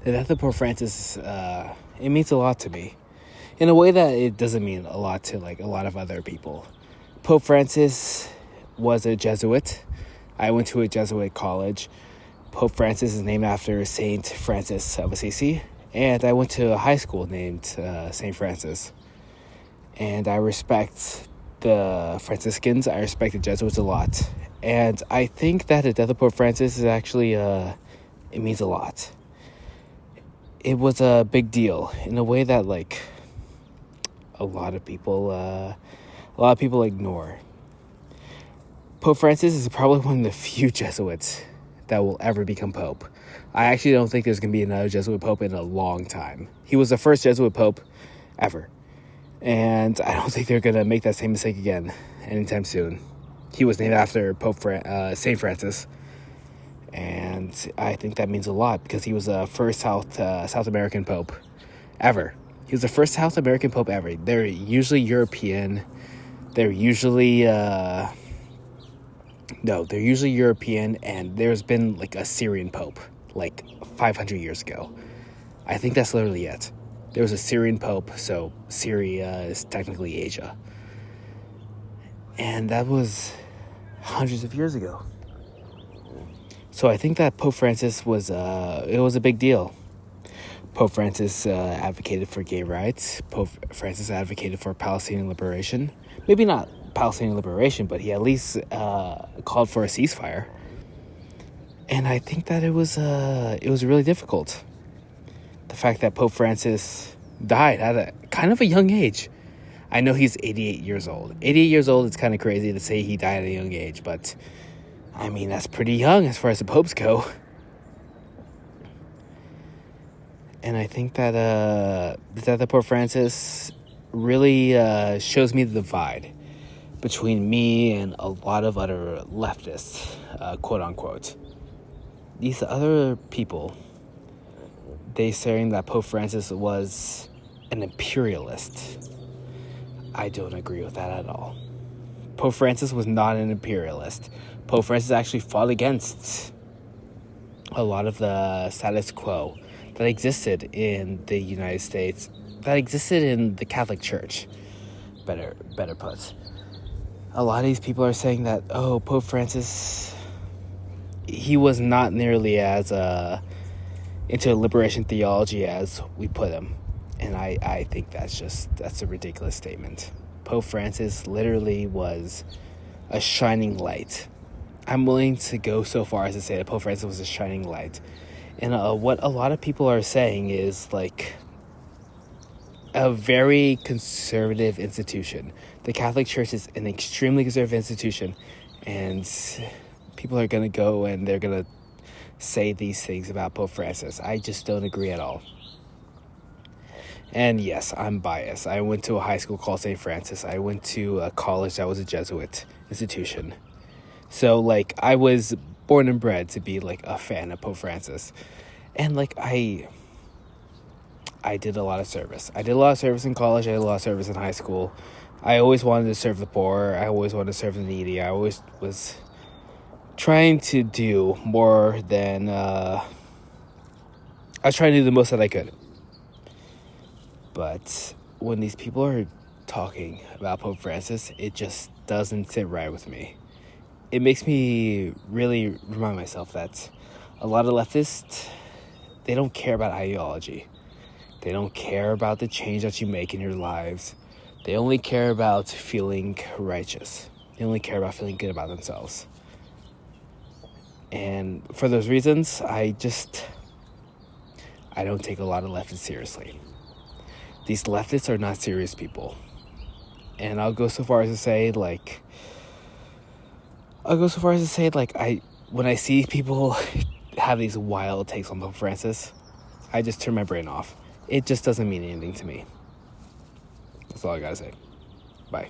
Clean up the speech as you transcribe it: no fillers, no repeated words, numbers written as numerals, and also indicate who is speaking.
Speaker 1: The death of Pope Francis, it means a lot to me. In a way that it doesn't mean a lot to, like, a lot of other people. Pope Francis was a Jesuit. I went to a Jesuit college. Pope Francis is named after Saint Francis of Assisi. And I went to a high school named Saint Francis. And I respect the Franciscans. I respect the Jesuits a lot. And I think that the death of Pope Francis is actually, it means a lot. It was a big deal in a way that, like, a lot of people ignore. Pope Francis is probably one of the few Jesuits that will ever become Pope. I actually don't think there's going to be another Jesuit Pope in a long time. He was the first Jesuit Pope ever. And I don't think they're going to make that same mistake again anytime soon. He was named after Saint Francis. And I think that means a lot because he was the first South American Pope ever. He was the first South American Pope ever. They're usually European. They're usually European, and there's been like a Syrian Pope like 500 years ago. I think that's literally it. There was a Syrian Pope, so Syria is technically Asia. And that was hundreds of years ago. So I think that Pope Francis was a big deal. Pope Francis advocated for gay rights. Pope Francis advocated for Palestinian liberation. Maybe not Palestinian liberation, but he at least called for a ceasefire. And I think that it was really difficult. The fact that Pope Francis died at a kind of a young age. I know he's 88 years old. 88 years old, it's kind of crazy to say he died at a young age, but I mean, that's pretty young as far as the popes go. And I think that the Pope Francis really shows me the divide between me and a lot of other leftists, quote unquote. These other people, they saying that Pope Francis was an imperialist. I don't agree with that at all. Pope Francis was not an imperialist. Pope Francis actually fought against a lot of the status quo that existed in the United States, that existed in the Catholic Church, better put. A lot of these people are saying that, Pope Francis, he was not nearly as into liberation theology as we put him. And I think that's a ridiculous statement. Pope Francis literally was a shining light. I'm willing to go so far as to say that Pope Francis was a shining light. And what a lot of people are saying is, like, a very conservative institution. The Catholic Church is an extremely conservative institution. And people are going to go and they're going to say these things about Pope Francis. I just don't agree at all. And yes, I'm biased. I went to a high school called St. Francis. I went to a college that was a Jesuit institution. So, like, I was born and bred to be, like, a fan of Pope Francis. And, like, I did a lot of service. I did a lot of service in college. I did a lot of service in high school. I always wanted to serve the poor. I always wanted to serve the needy. I always was trying to do more than... I was trying to do the most that I could. But when these people are talking about Pope Francis, it just doesn't sit right with me. It makes me really remind myself that a lot of leftists, they don't care about ideology. They don't care about the change that you make in your lives. They only care about feeling righteous. They only care about feeling good about themselves. And for those reasons, I don't take a lot of leftists seriously. These leftists are not serious people. And I'll go so far as to say, when I see people have these wild takes on Pope Francis, I just turn my brain off. It just doesn't mean anything to me. That's all I gotta say. Bye.